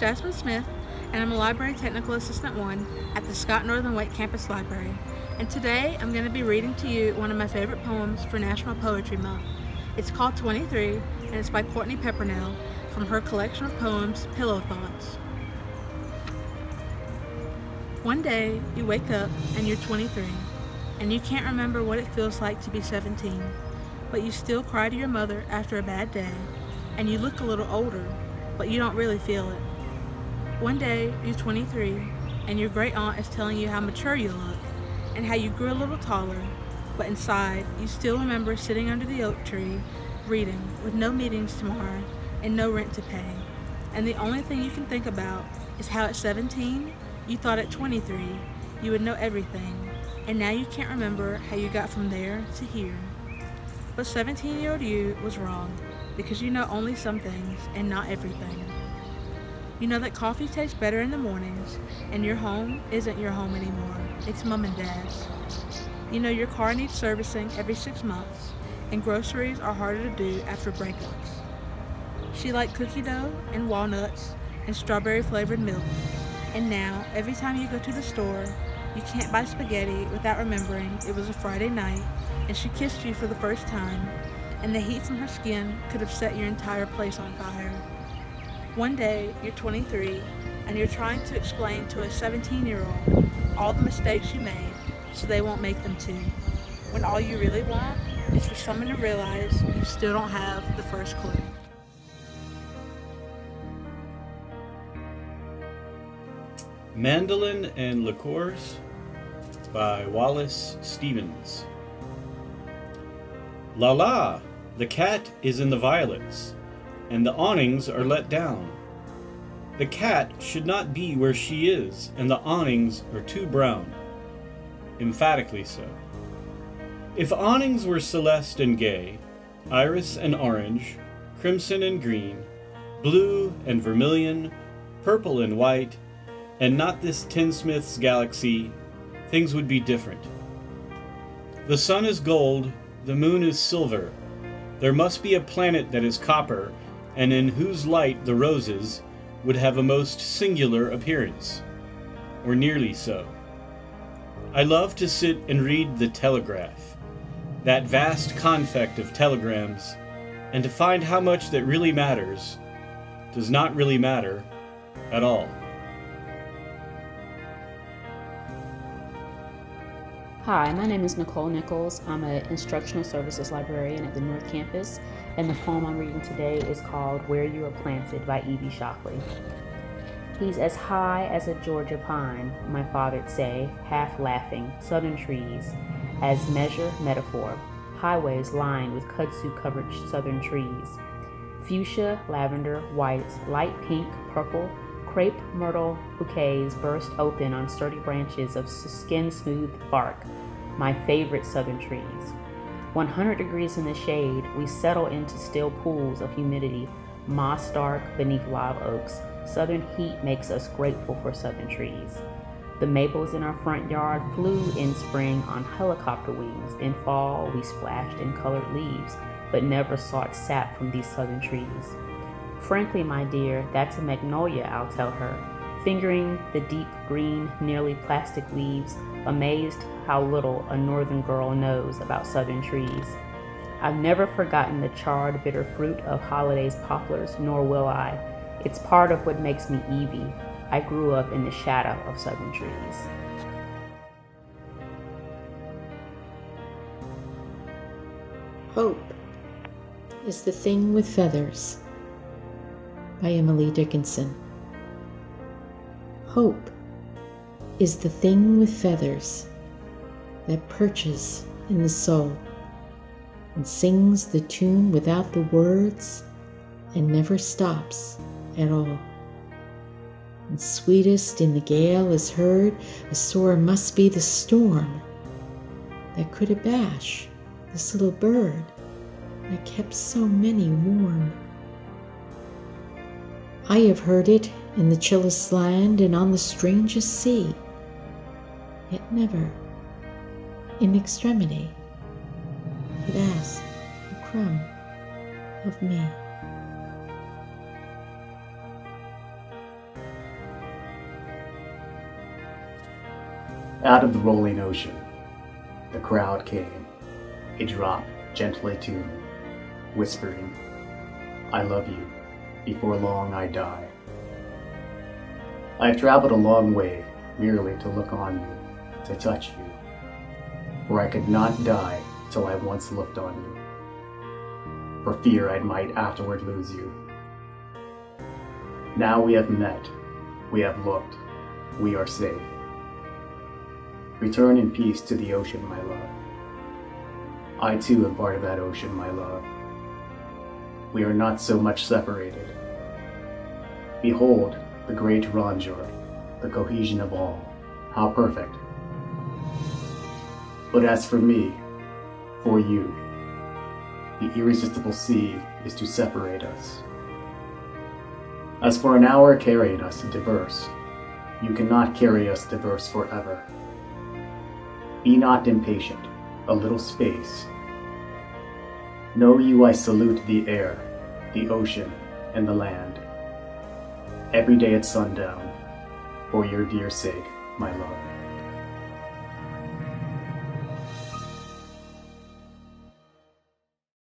Jasmine Smith, and I'm a Library Technical Assistant 1 at the Scott Northern Wake Campus Library. And today I'm going to be reading to you one of my favorite poems for National Poetry Month. It's called 23, and it's by Courtney Peppernell from her collection of poems, Pillow Thoughts. One day, you wake up and you're 23, and you can't remember what it feels like to be 17, but you still cry to your mother after a bad day, and you look a little older, but you don't really feel it. One day, you're 23, and your great aunt is telling you how mature you look, and how you grew a little taller, but inside, you still remember sitting under the oak tree, reading, with no meetings tomorrow, and no rent to pay. And the only thing you can think about is how at 17, you thought at 23, you would know everything, and now you can't remember how you got from there to here. But 17-year-old you was wrong, because you know only some things and not everything. You know that coffee tastes better in the mornings, and your home isn't your home anymore, it's mom and dad's. You know your car needs servicing every 6 months, and groceries are harder to do after breakups. She liked cookie dough and walnuts and strawberry flavored milk, and now every time you go to the store, you can't buy spaghetti without remembering it was a Friday night and she kissed you for the first time, and the heat from her skin could have set your entire place on fire. One day, you're 23, and you're trying to explain to a 17-year-old all the mistakes you made so they won't make them too, when all you really want is for someone to realize you still don't have the first clue. Mandolin and Liqueurs by Wallace Stevens. La la! The cat is in the violets, and the awnings are let down. The cat should not be where she is, and the awnings are too brown. Emphatically so. If awnings were celeste and gay, iris and orange, crimson and green, blue and vermilion, purple and white, and not this tinsmith's galaxy, things would be different. The sun is gold, the moon is silver. There must be a planet that is copper, and in whose light the roses would have a most singular appearance, or nearly so. I love to sit and read the Telegraph, that vast confect of telegrams, and to find how much that really matters does not really matter at all. Hi, my name is Nicole Nichols. I'm an instructional services librarian at the North Campus, and the poem I'm reading today is called Where You Are Planted by E.B. Shockley. He's as high as a Georgia pine, my father'd say, half laughing, southern trees, as measure, metaphor, highways lined with kudzu-covered southern trees. Fuchsia, lavender, white, light pink, purple, crepe myrtle bouquets burst open on sturdy branches of skin-smooth bark, my favorite southern trees. 100 degrees in the shade, we settle into still pools of humidity, moss dark beneath live oaks. Southern heat makes us grateful for southern trees. The maples in our front yard flew in spring on helicopter wings. In fall, we splashed in colored leaves, but never sought sap from these southern trees. Frankly, my dear, that's a magnolia, I'll tell her, fingering the deep green, nearly plastic leaves, amazed how little a northern girl knows about southern trees. I've never forgotten the charred, bitter fruit of Holiday's poplars, nor will I. It's part of what makes me Evie. I grew up in the shadow of southern trees. Hope is the thing with feathers by Emily Dickinson. Hope is the thing with feathers that perches in the soul and sings the tune without the words and never stops at all. And sweetest in the gale is heard a sore must be the storm that could abash this little bird that kept so many warm. I have heard it in the chillest land and on the strangest sea, yet never, in extremity, it asked a crumb of me. Out of the rolling ocean, the crowd came, a drop gently to me, whispering, I love you, before long I die. I have traveled a long way merely to look on you, to touch you, for I could not die till I once looked on you, for fear I might afterward lose you. Now we have met, we have looked, we are safe. Return in peace to the ocean, my love. I too am part of that ocean, my love. We are not so much separated. Behold the great rondure, the cohesion of all, how perfect. But as for me, for you, the irresistible sea is to separate us. As for an hour carrying us diverse, you cannot carry us diverse forever. Be not impatient, a little space. Know you I salute the air, the ocean, and the land. Every day at sundown, for your dear sake, my love.